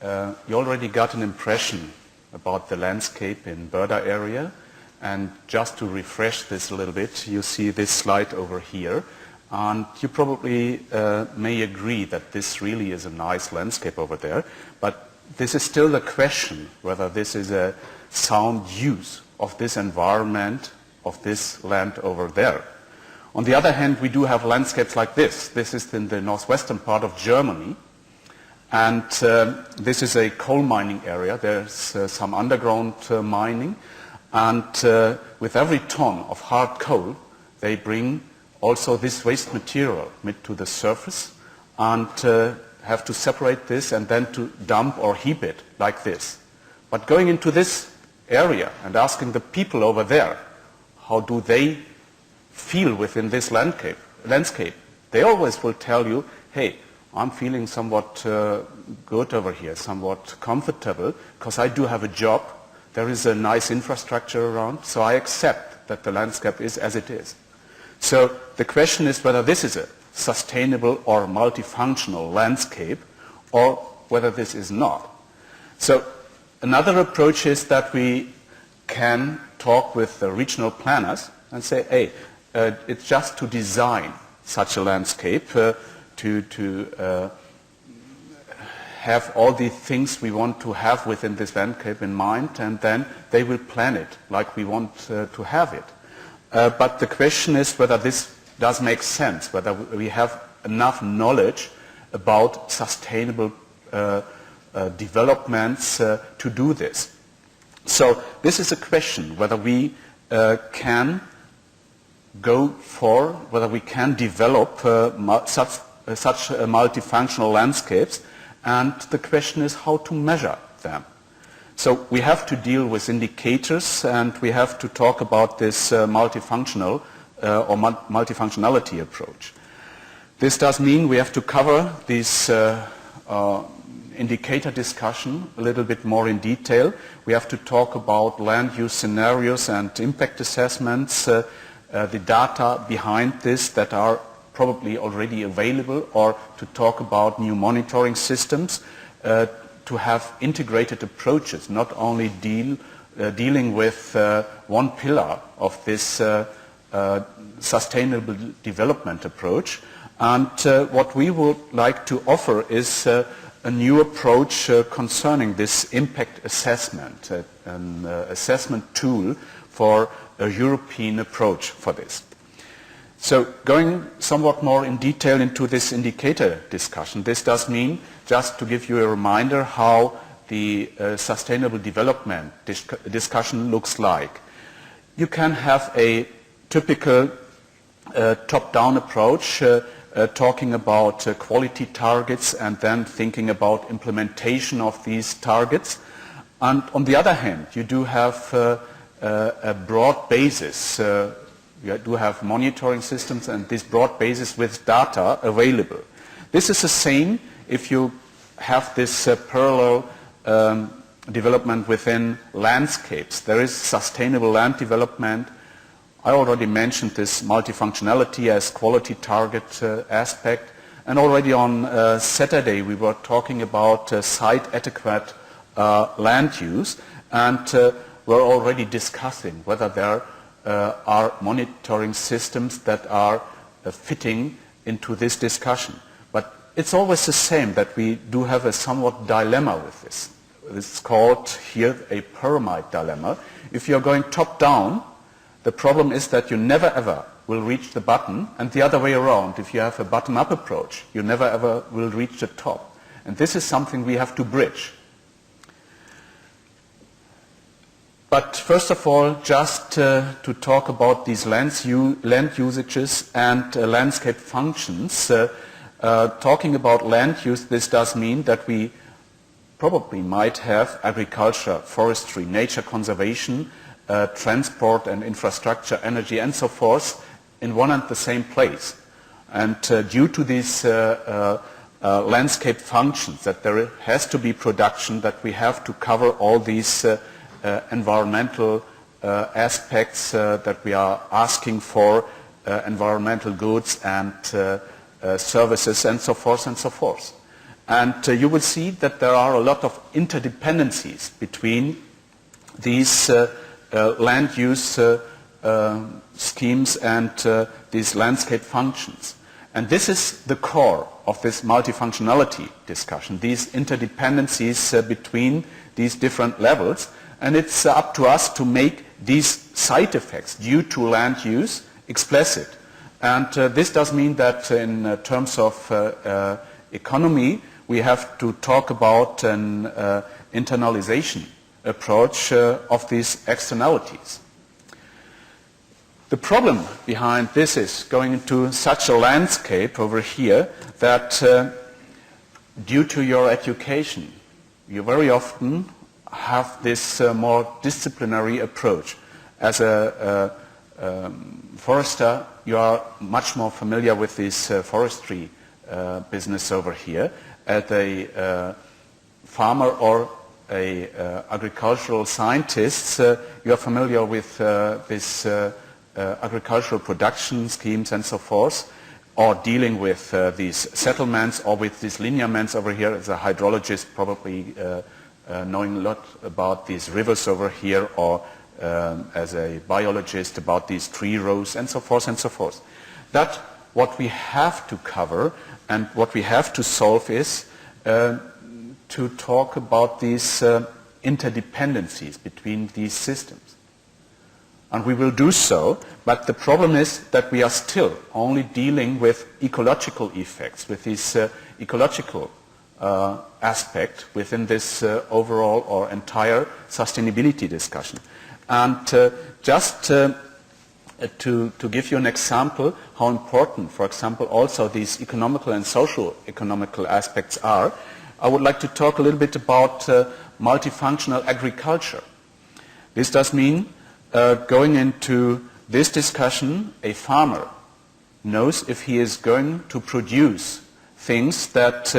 You already got an impression about the landscape in Burda area, and just to refresh this a little bit, you see this slide over here, and you probably may agree that this really is a nice landscape over there, but this is still the question whether this is a sound use of this environment, of this land over there. On the other hand, we do have landscapes like this. This is in the northwestern part of Germany, and this is a coal mining area. There's some underground mining, and with every ton of hard coal, they bring also this waste material to the surface and have to separate this and then to dump or heap it like this. But going into this area and asking the people over there, how do they feel within this landscape, they always will tell you, hey, I'm feeling somewhat good over here, somewhat comfortable, because I do have a job, there is a nice infrastructure around, so I accept that the landscape is as it is. So the question is whether this is a sustainable or multifunctional landscape, or whether this is not. So another approach is that we can talk with the regional planners and say, hey, it's just to design such a landscape, to have all the things we want to have within this landscape in mind, and then they will plan it like we want to have it. But the question is whether this does make sense, whether we have enough knowledge about sustainable developments to do this. So this is a question whether we can go for, whether we can develop such multifunctional landscapes, and the question is how to measure them. So we have to deal with indicators, and we have to talk about this multifunctional or multifunctionality approach. This does mean we have to cover this indicator discussion a little bit more in detail. We have to talk about land use scenarios and impact assessments, the data behind this that are probably already available, or to talk about new monitoring systems, to have integrated approaches, not only dealing with one pillar of this sustainable development approach. And what we would like to offer is a new approach concerning this impact assessment, an assessment tool for a European approach for this. So going somewhat more in detail into this indicator discussion, this does mean, just to give you a reminder, how the sustainable development discussion looks like. You can have a typical top-down approach, talking about quality targets and then thinking about implementation of these targets. And on the other hand, you do have a broad basis. You do have monitoring systems and this broad basis with data available. This is the same if you have this parallel development within landscapes. There is sustainable land development. I already mentioned this multifunctionality as quality target aspect, and already on Saturday we were talking about site adequate land use, and we're already discussing whether there are monitoring systems that are fitting into this discussion. But it's always the same, that we do have a somewhat dilemma with this. This is called here a pyramid dilemma. If you're going top down, the problem is that you never ever will reach the bottom, and the other way around. If you have a bottom-up approach, you never ever will reach the top. And this is something we have to bridge. But first of all, just to talk about these land usages and landscape functions. Talking about land use, this does mean that we probably might have agriculture, forestry, nature conservation, transport and infrastructure, energy and so forth in one and the same place. And due to these landscape functions, that there has to be production, that we have to cover all these environmental aspects that we are asking for, environmental goods and services and so forth and so forth. And you will see that there are a lot of interdependencies between these land use schemes and these landscape functions. And this is the core of this multifunctionality discussion, these interdependencies between these different levels. And it's up to us to make these side effects due to land use explicit. And this does mean that in terms of economy, we have to talk about an internalization approach of these externalities. The problem behind this is going into such a landscape over here that due to your education, you very often have this more disciplinary approach. As a forester, you are much more familiar with this forestry business over here. As a farmer or a agricultural scientist, you are familiar with this agricultural production schemes and so forth, or dealing with these settlements or with these lineaments over here. As a hydrologist, probably knowing a lot about these rivers over here, or as a biologist about these tree rows and so forth and so forth. That what we have to cover and what we have to solve is to talk about these interdependencies between these systems. And we will do so, but the problem is that we are still only dealing with ecological effects, with this ecological aspect within this overall or entire sustainability discussion. And just to give you an example how important, for example, also these economical and social economical aspects are, I would like to talk a little bit about multifunctional agriculture. This does mean going into this discussion, a farmer knows if he is going to produce things that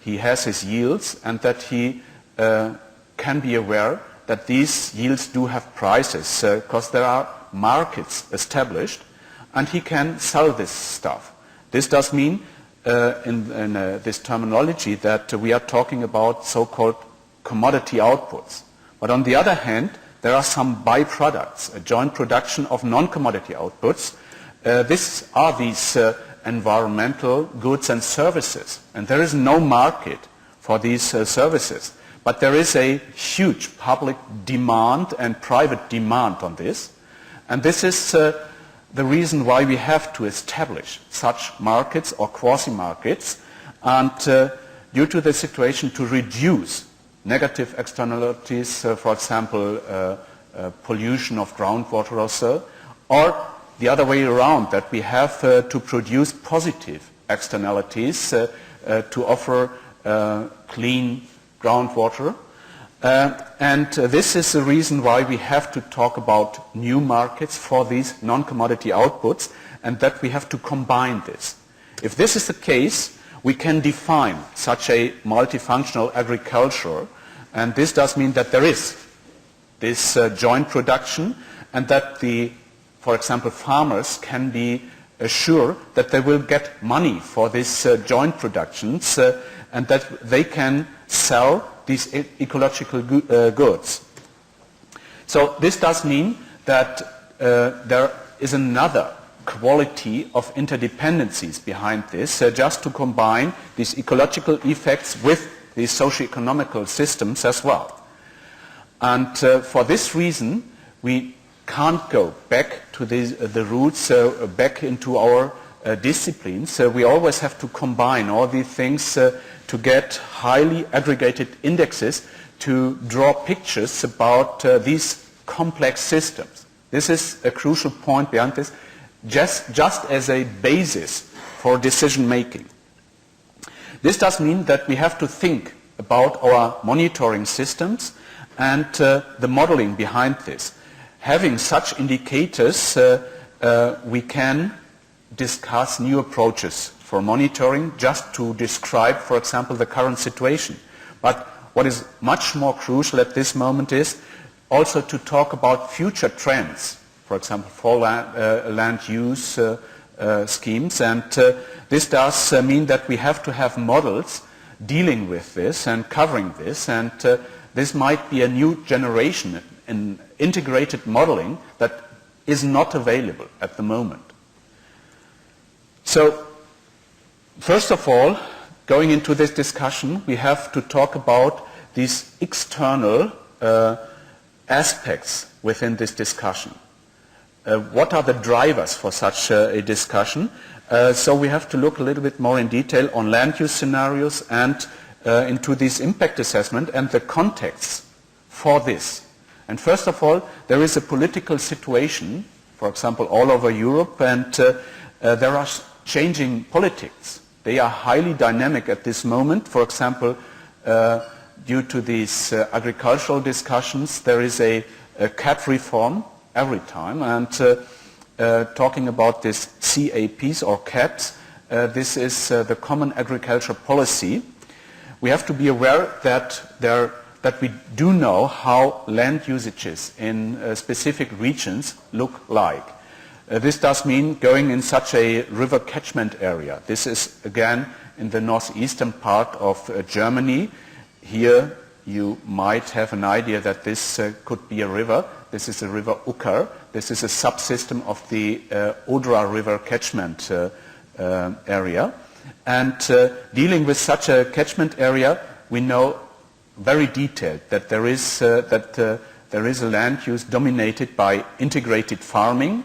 he has his yields, and that he can be aware that these yields do have prices because there are markets established, and he can sell this stuff. This does mean in this terminology that we are talking about so-called commodity outputs. But on the other hand, there are some byproducts, a joint production of non-commodity outputs. These are these environmental goods and services. And there is no market for these services. But there is a huge public demand and private demand on this. And this is the reason why we have to establish such markets or quasi-markets, and due to the situation to reduce negative externalities, for example, pollution of groundwater or so, or the other way around, that we have to produce positive externalities to offer clean groundwater. And this is the reason why we have to talk about new markets for these non-commodity outputs, and that we have to combine this. If this is the case, we can define such a multifunctional agriculture, and this does mean that there is this joint production, and that the, for example, farmers can be assured that they will get money for these joint productions, and that they can sell these ecological goods. So this does mean that there is another quality of interdependencies behind this, just to combine these ecological effects with these socio-economical systems as well. And for this reason, we can't go back to the roots, back into our disciplines. We always have to combine all these things to get highly aggregated indexes to draw pictures about these complex systems. This is a crucial point behind this, just as a basis for decision making. This does mean that we have to think about our monitoring systems and the modeling behind this. Having such indicators, we can discuss new approaches for monitoring, just to describe, for example, the current situation. But what is much more crucial at this moment is also to talk about future trends, for example, for land use schemes. And this does mean that we have to have models dealing with this and covering this, and this might be a new generation in integrated modeling that is not available at the moment. So, first of all, going into this discussion, we have to talk about these external aspects within this discussion. What are the drivers for such a discussion? So we have to look a little bit more in detail on land use scenarios and into this impact assessment and the context for this. And first of all, there is a political situation, for example, all over Europe, and there are changing politics. They are highly dynamic at this moment. For example, due to these agricultural discussions, there is a CAP reform every time, and talking about this CAPs or CAPs, this is the Common Agriculture Policy. We have to be aware that we do know how land usages in specific regions look like. This does mean going in such a river catchment area. This is again in the northeastern part of Germany. Here you might have an idea that this could be a river. This is the river Ucker. This is a subsystem of the Odra River catchment area. And dealing with such a catchment area, we know very detailed that there is a land use dominated by integrated farming,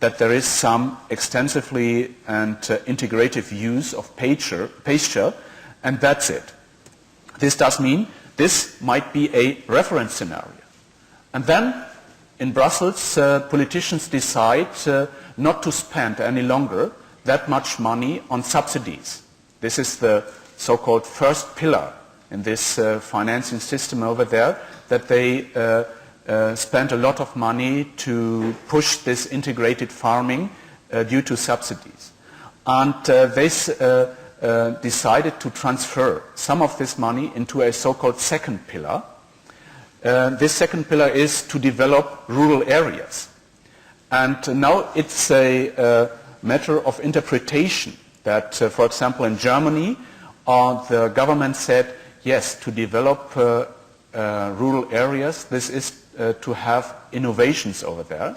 that there is some extensively and integrative use of pasture, and that's it. This does mean this might be a reference scenario. And then in Brussels, politicians decide not to spend any longer that much money on subsidies. This is the so-called first pillar in this financing system over there, that they spent a lot of money to push this integrated farming due to subsidies. And they decided to transfer some of this money into a so-called second pillar. This second pillar is to develop rural areas. And now it's a matter of interpretation that, for example, in Germany, the government said, yes, to develop rural areas, this is to have innovations over there.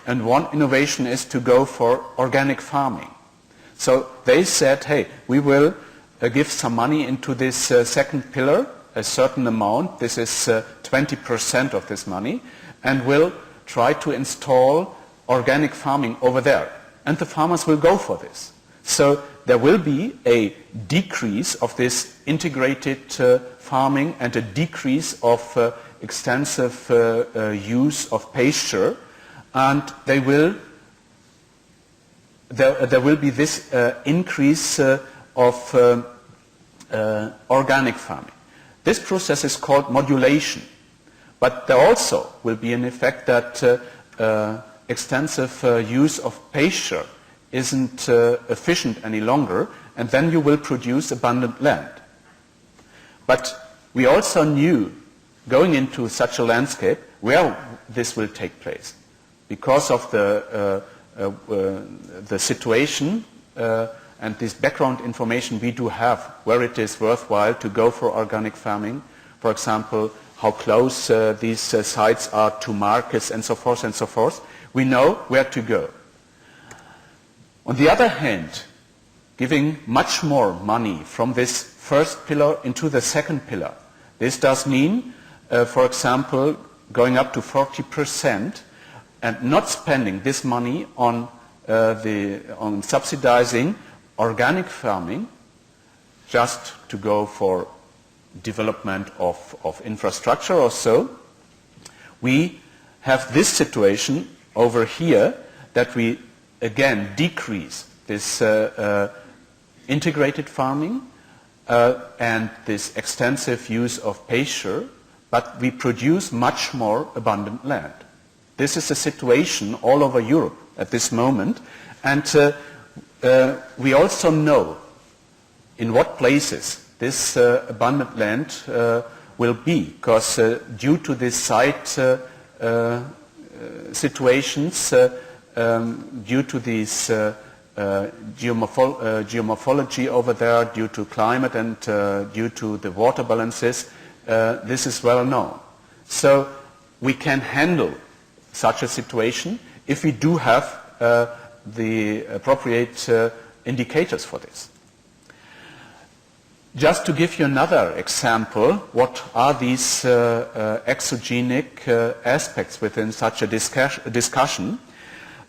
And one innovation is to go for organic farming. So they said, hey, we will give some money into this second pillar, a certain amount, this is 20% of this money, and will try to install organic farming over there. And the farmers will go for this. So there will be a decrease of this integrated farming and a decrease of extensive use of pasture, and there will be this increase of organic farming. This process is called modulation, but there also will be an effect that extensive use of pasture isn't efficient any longer, and then you will produce abundant land. But we also knew, going into such a landscape, where this will take place. Because of the situation and this background information we do have, where it is worthwhile to go for organic farming, for example, how close these sites are to markets and so forth, we know where to go. On the other hand, giving much more money from this first pillar into the second pillar, this does mean, for example, going up to 40% and not spending this money on subsidizing organic farming, just to go for development of infrastructure or so. We have this situation over here that we again decrease this integrated farming and this extensive use of pasture, but we produce much more abundant land. This is a situation all over Europe at this moment, and we also know in what places this abundant land will be, because due to this site situations, due to these geomorphology over there, due to climate and due to the water balances, this is well known. So we can handle such a situation if we do have the appropriate indicators for this. Just to give you another example, what are these exogenic aspects within such a discussion?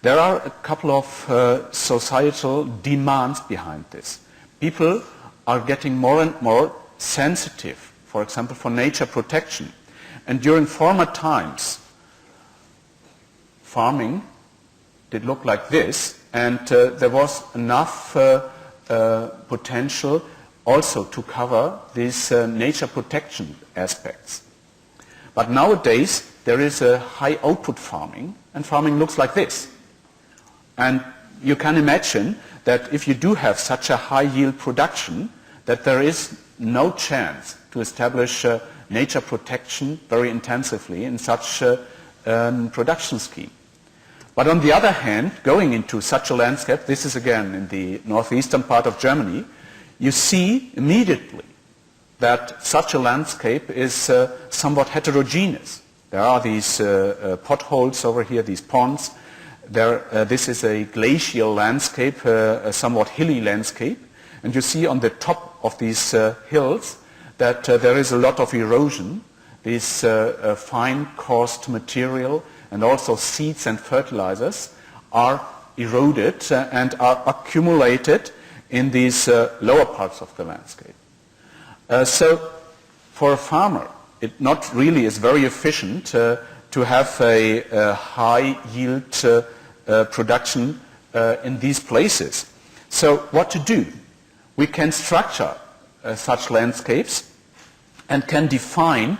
There are a couple of societal demands behind this. People are getting more and more sensitive, for example, for nature protection. And during former times, farming did look like this, and there was enough potential also to cover these nature protection aspects. But nowadays there is a high output farming, and farming looks like this. And you can imagine that if you do have such a high yield production, that there is no chance to establish nature protection very intensively in such a production scheme. But on the other hand, going into such a landscape, this is again in the northeastern part of Germany, you see immediately that such a landscape is somewhat heterogeneous. There are these potholes over here, these ponds. This is a glacial landscape, a somewhat hilly landscape. And you see on the top of these hills that there is a lot of erosion. This fine coarse material and also seeds and fertilizers are eroded and are accumulated in these lower parts of the landscape. So for a farmer, it not really is very efficient to have a high yield production in these places. So what to do? We can structure such landscapes and can define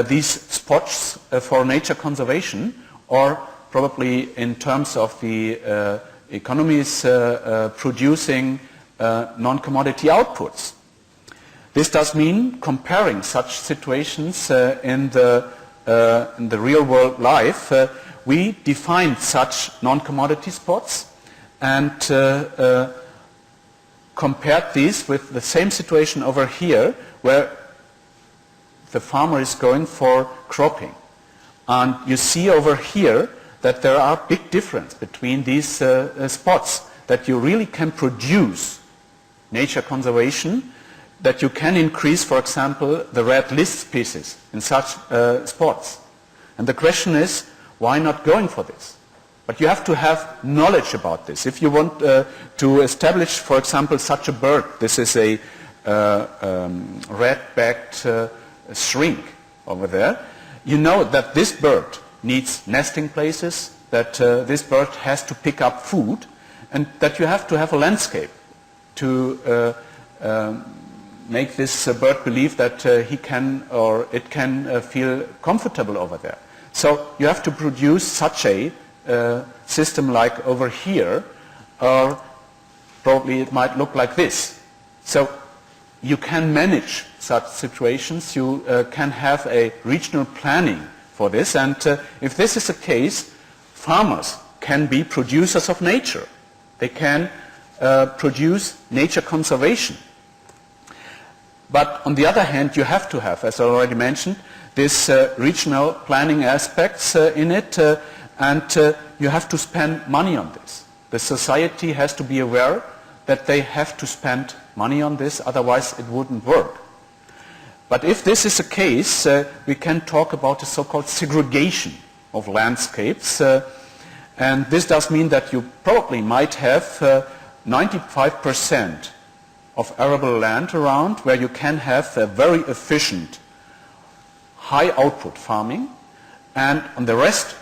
these spots for nature conservation, or probably in terms of the economies producing non-commodity outputs. This does mean comparing such situations in the real world life. We define such non-commodity spots and compared these with the same situation over here, where the farmer is going for cropping. And you see over here that there are big differences between these spots, that you really can produce nature conservation, that you can increase, for example, the red list species in such spots. And the question is, why not going for this? But you have to have knowledge about this. If you want to establish, for example, such a bird, this is a red-backed shrink over there, you know that this bird needs nesting places, that this bird has to pick up food, and that you have to have a landscape to make this bird believe that he can or it can feel comfortable over there. So you have to produce such a system like over here, or probably it might look like this. So you can manage such situations, you can have a regional planning for this, and if this is the case, farmers can be producers of nature. They can produce nature conservation. But on the other hand, you have to have, as I already mentioned, this regional planning aspects in it, and you have to spend money on this. The society has to be aware that they have to spend money on this, otherwise it wouldn't work. But if this is the case, we can talk about the so-called segregation of landscapes, and this does mean that you probably might have 95% of arable land around where you can have a very efficient high output farming, and on the rest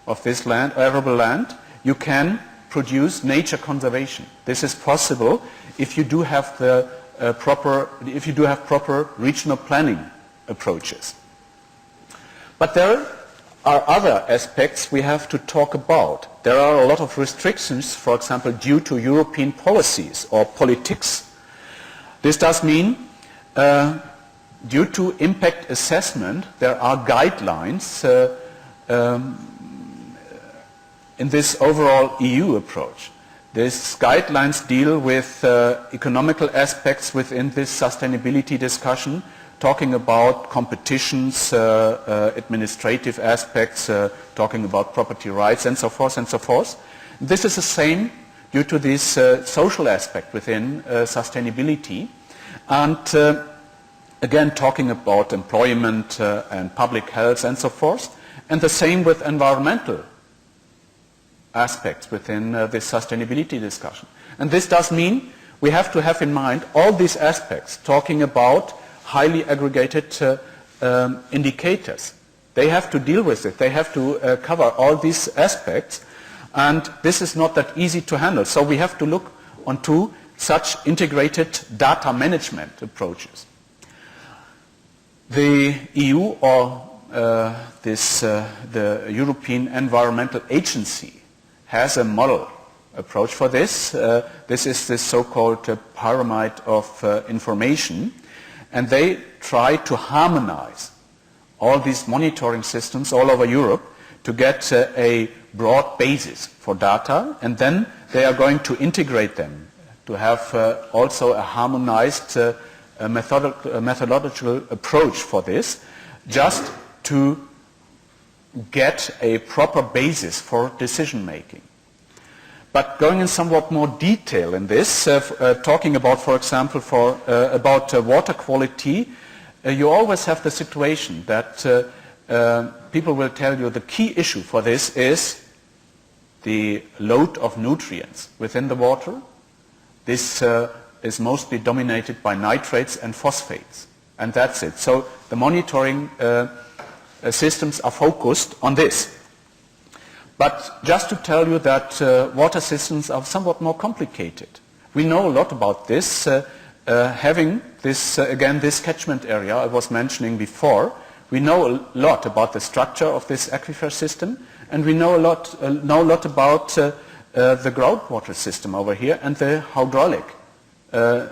of this land, arable land, you can produce nature conservation. This is possible if you do have the proper regional planning approaches. But there are other aspects we have to talk about. There are a lot of restrictions, for example, due to European policies or politics. This does mean due to impact assessment, there are guidelines in this overall EU approach. These guidelines deal with economical aspects within this sustainability discussion, talking about competitions, administrative aspects, talking about property rights, and so forth and so forth. This is the same due to this social aspect within sustainability, and again talking about employment and public health and so forth, and the same with environmental aspects within this sustainability discussion. And this does mean we have to have in mind all these aspects, talking about highly aggregated indicators. They have to deal with it. They have to cover all these aspects, and this is not that easy to handle. So we have to look onto such integrated data management approaches. The EU or the European Environmental Agency has a model approach for this. This is the so-called pyramid of information, and they try to harmonize all these monitoring systems all over Europe to get a broad basis for data, and then they are going to integrate them to have also a harmonized methodological approach for this, just to get a proper basis for decision making. But going in somewhat more detail in this, talking about, for example, about water quality, you always have the situation that people will tell you the key issue for this is the load of nutrients within the water. This is mostly dominated by nitrates and phosphates, and that's it. So the monitoring systems are focused on this. But just to tell you that water systems are somewhat more complicated. We know a lot about this, having this, again, this catchment area I was mentioning before. We know a lot about the structure of this aquifer system, and we know a lot about the groundwater system over here and the hydraulic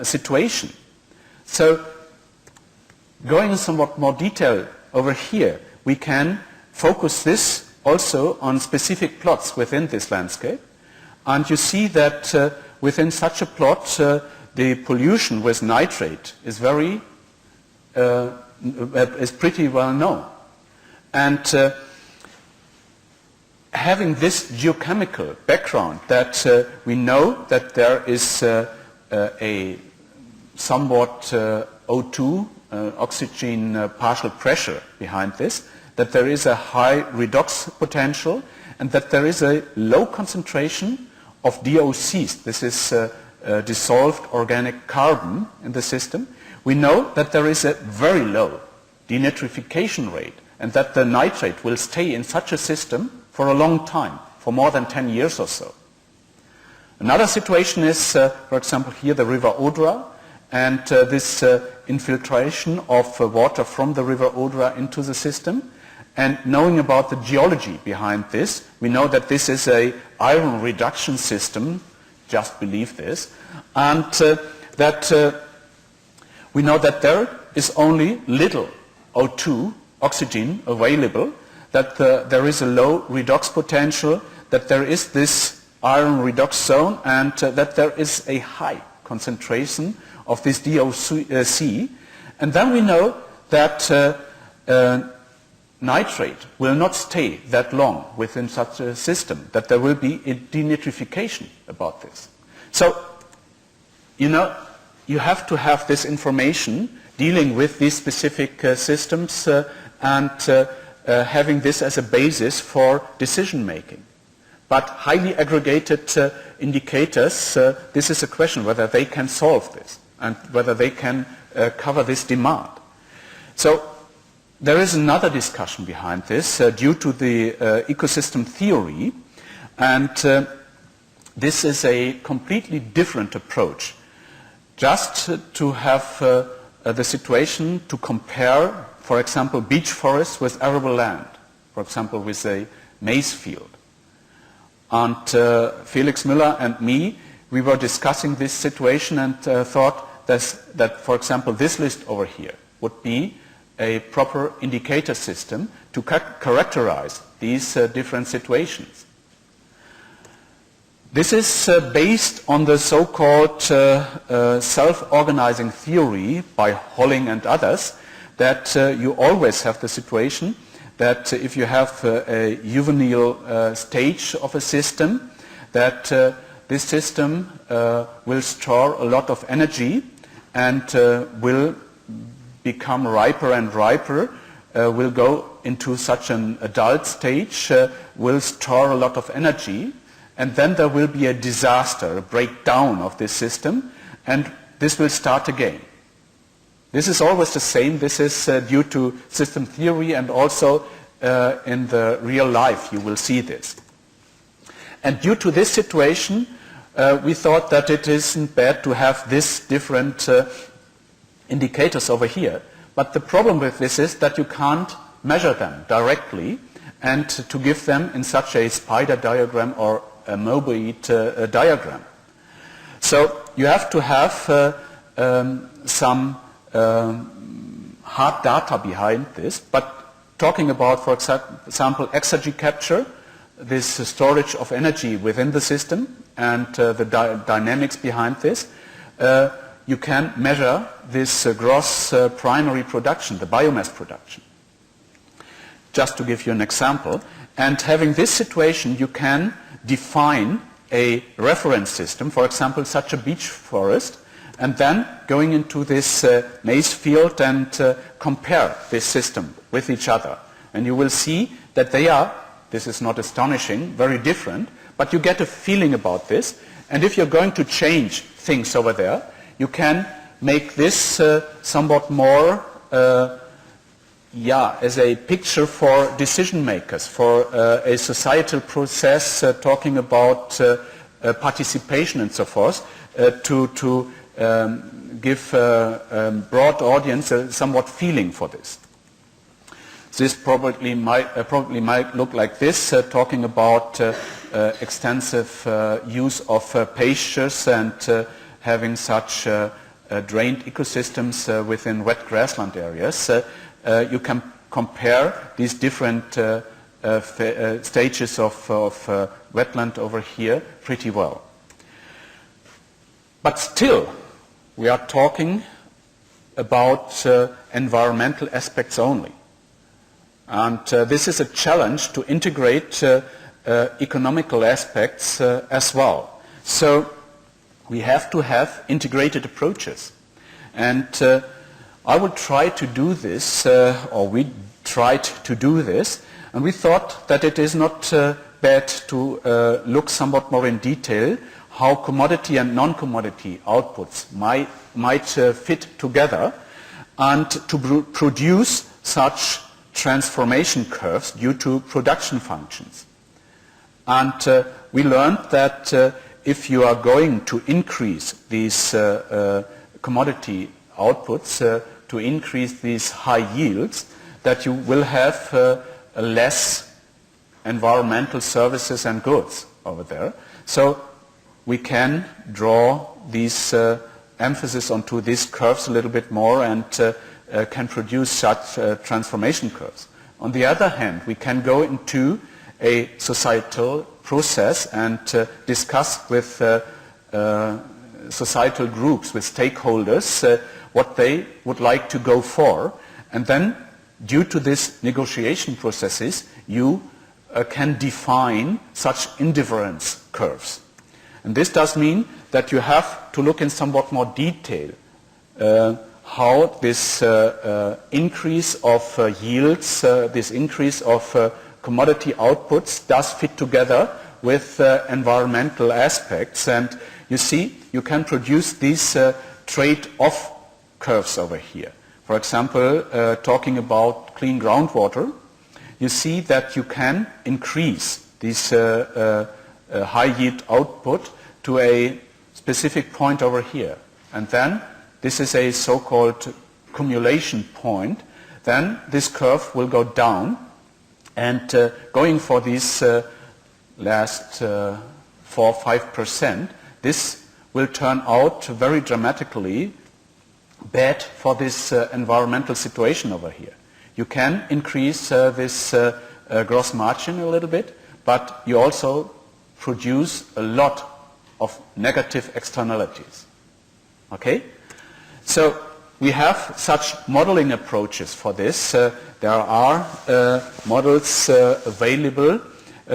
situation. So going in somewhat more detail over here, we can focus this also on specific plots within this landscape, and you see that within such a plot the pollution with nitrate is pretty well known, and having this geochemical background that we know that there is a somewhat O2 oxygen partial pressure behind this, that there is a high redox potential, and that there is a low concentration of DOCs. This is dissolved organic carbon in the system. We know that there is a very low denitrification rate, and that the nitrate will stay in such a system for a long time, for more than 10 years or so. Another situation is, for example, here the River Odra, and this infiltration of water from the River Odra into the system. And knowing about the geology behind this, we know that this is a iron reduction system, just believe this, and that we know that there is only little O2 oxygen available, that there is a low redox potential, that there is this iron redox zone, and that there is a high concentration of this DOC. And then we know that nitrate will not stay that long within such a system, that there will be a denitrification about this. So, you know, you have to have this information dealing with these specific systems and having this as a basis for decision making. But highly aggregated indicators, this is a question whether they can solve this and whether they can cover this demand. So there is another discussion behind this due to the ecosystem theory, and this is a completely different approach. Just to have the situation to compare, for example, beech forests with arable land, for example, with a maize field. And Felix Müller and me, we were discussing this situation and thought that, for example, this list over here would be a proper indicator system to characterize these different situations. This is based on the so-called self-organizing theory by Holling and others, that you always have the situation that if you have a juvenile stage of a system, that this system will store a lot of energy and will become riper and riper, will go into such an adult stage, will store a lot of energy, and then there will be a disaster, a breakdown of this system, and this will start again. This is always the same. This is due to system theory, and also in the real life you will see this. And due to this situation, we thought that it isn't bad to have these different indicators over here. But the problem with this is that you can't measure them directly, and to give them in such a spider diagram or a moboid diagram. So you have to have some hard data behind this, but talking about, for example, exergy capture, this storage of energy within the system and the dynamics behind this, you can measure this gross primary production, the biomass production. Just to give you an example. And having this situation, you can define a reference system, for example, such a beech forest, and then going into this maize field and compare this system with each other. And you will see that they are, this is not astonishing, very different, but you get a feeling about this. And if you're going to change things over there, you can make this somewhat more as a picture for decision makers, for a societal process talking about participation and so forth, to give a broad audience a somewhat feeling for this. This probably might look like this, talking about extensive use of pastures and having such drained ecosystems within wet grassland areas. You can compare these different stages of wetland over here pretty well. But still, we are talking about environmental aspects only. And this is a challenge to integrate economical aspects as well. So we have to have integrated approaches. And I would try to do this, or we tried to do this, and we thought that it is not bad to look somewhat more in detail how commodity and non-commodity outputs might fit together, and to produce such transformation curves due to production functions. And we learned that if you are going to increase these commodity outputs, to increase these high yields, that you will have less environmental services and goods over there. So we can draw these emphasis onto these curves a little bit more and can produce such transformation curves. On the other hand, we can go into a societal process and discuss with societal groups, with stakeholders, what they would like to go for, and then due to these negotiation processes you can define such indifference curves. And this does mean that you have to look in somewhat more detail how this increase of yields, this increase of commodity outputs does fit together with environmental aspects. And you see, you can produce these trade-off curves over here. For example, talking about clean groundwater, you see that you can increase this high yield output to a specific point over here. And then this is a so-called cumulation point. Then this curve will go down, and going for these last 4-5%, this will turn out very dramatically bad for this environmental situation over here. You can increase this gross margin a little bit, but you also produce a lot of negative externalities. Okay? So we have such modeling approaches for this. There are models available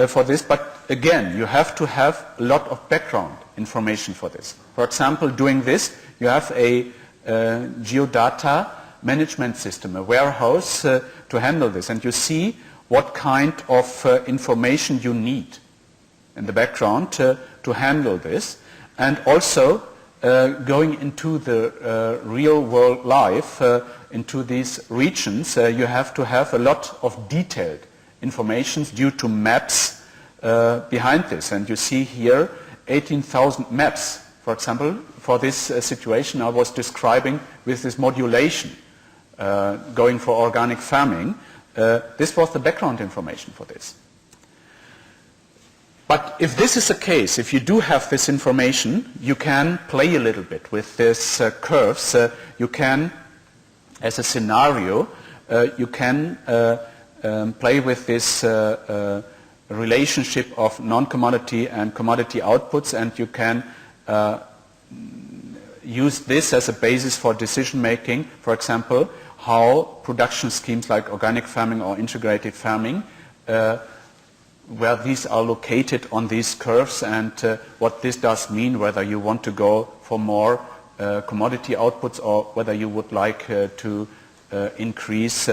for this, but again, you have to have a lot of background information for this. For example, doing this, you have a geodata management system, a warehouse to handle this, and you see what kind of information you need in the background to handle this, and also going into the real world life, into these regions, you have to have a lot of detailed information due to maps behind this. And you see here 18,000 maps, for example, for this situation I was describing with this modulation going for organic farming. This was the background information for this. But if this is the case, if you do have this information, you can play a little bit with these curves. You can, as a scenario, you can play with this relationship of non-commodity and commodity outputs, and you can use this as a basis for decision making. For example, how production schemes like organic farming or integrated farming, where these are located on these curves, and what this does mean, whether you want to go for more commodity outputs or whether you would like to increase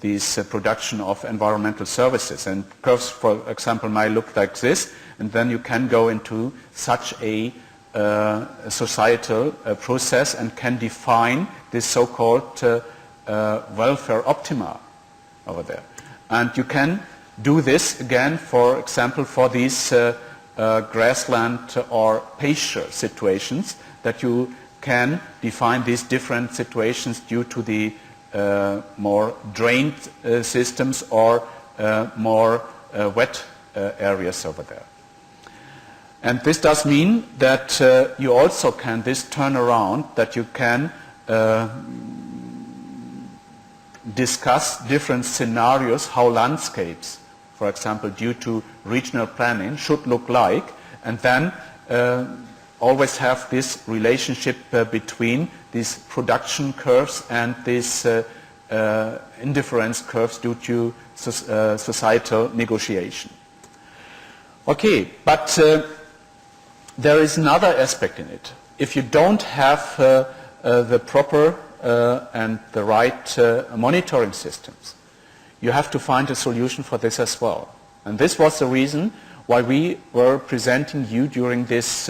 this production of environmental services. And curves, for example, might look like this, and then you can go into such a societal process and can define this so-called welfare optima over there. And you can do this again, for example, for these grassland or pasture situations, that you can define these different situations due to the more drained systems or more wet areas over there. And this does mean that you also can turn around, that you can discuss different scenarios, how landscapes, for example, due to regional planning, should look like, and then always have this relationship between these production curves and these indifference curves due to societal negotiation. Okay, but there is another aspect in it. If you don't have the proper and the right monitoring systems, you have to find a solution for this as well. And this was the reason why we were presenting you during this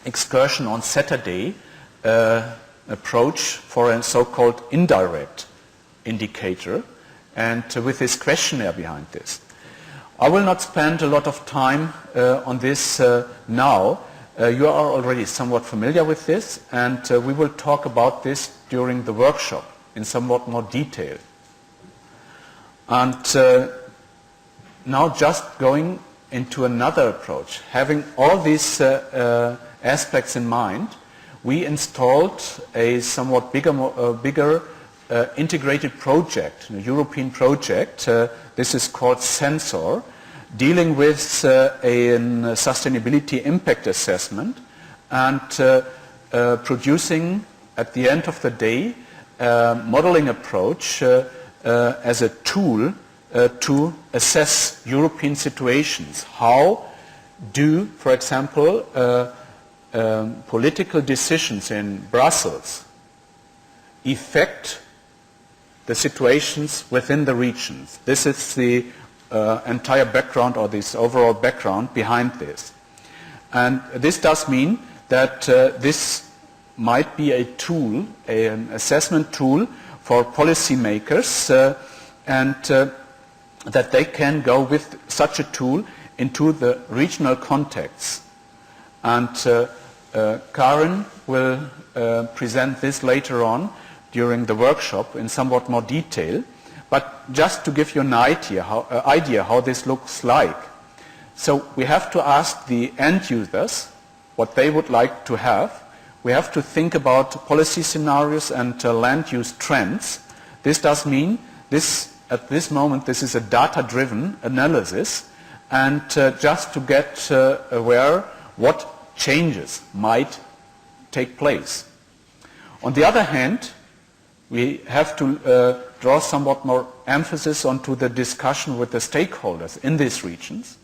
excursion on Saturday approach for a so-called indirect indicator, and with this questionnaire behind this. I will not spend a lot of time on this now. You are already somewhat familiar with this, and we will talk about this during the workshop in somewhat more detail. And now just going into another approach, having all these aspects in mind, we installed a somewhat bigger integrated project, a European project. This is called Sensor, dealing with a sustainability impact assessment and producing, at the end of the day, a modeling approach as a tool to assess European situations. How do, for example, political decisions in Brussels affect the situations within the regions? This is the entire background, or this overall background behind this. And this does mean that this might be a tool, an assessment tool for policymakers, and that they can go with such a tool into the regional contexts. And Karen will present this later on during the workshop in somewhat more detail. But just to give you an idea how this looks like. So we have to ask the end users what they would like to have. We have to think about policy scenarios and land use trends. This does mean this, at this moment, this is a data-driven analysis, and just to get aware what changes might take place. On the other hand, we have to draw somewhat more emphasis onto the discussion with the stakeholders in these regions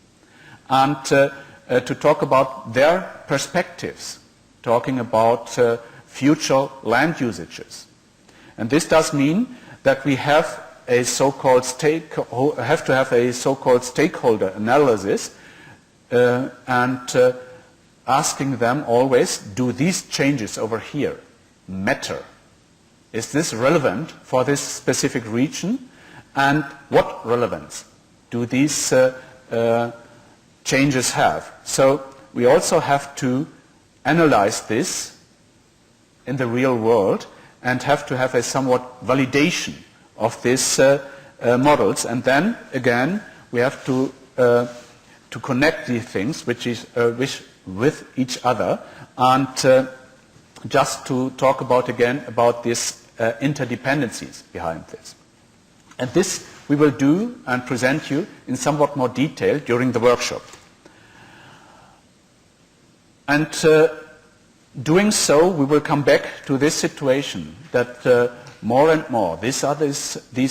and to talk about their perspectives, talking about future land usages. And this does mean that we have a so-called stakeholder analysis and asking them always, do these changes over here matter? Is this relevant for this specific region? And what relevance do these changes have? So we also have to analyze this in the real world and have to have a somewhat validation of these models. And then again, we have to connect these things with each other, and just to talk about again about these interdependencies behind this. And this we will do and present you in somewhat more detail during the workshop. And doing so, we will come back to this situation that more and more, these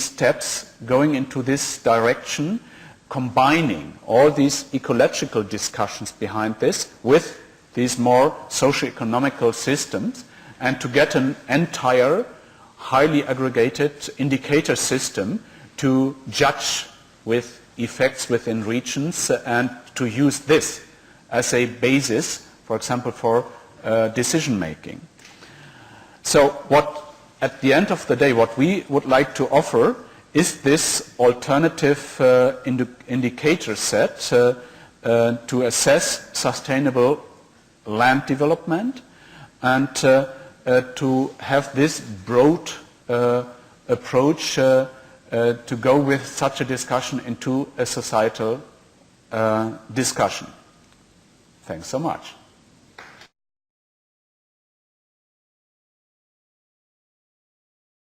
steps going into this direction, combining all these ecological discussions behind this with these more socio-economical systems, and to get an entire highly aggregated indicator system to judge with effects within regions and to use this as a basis, for example, for decision making. So at the end of the day, what we would like to offer is this alternative indicator set to assess sustainable land development and to have this broad approach to go with such a discussion into a societal discussion. Thanks so much.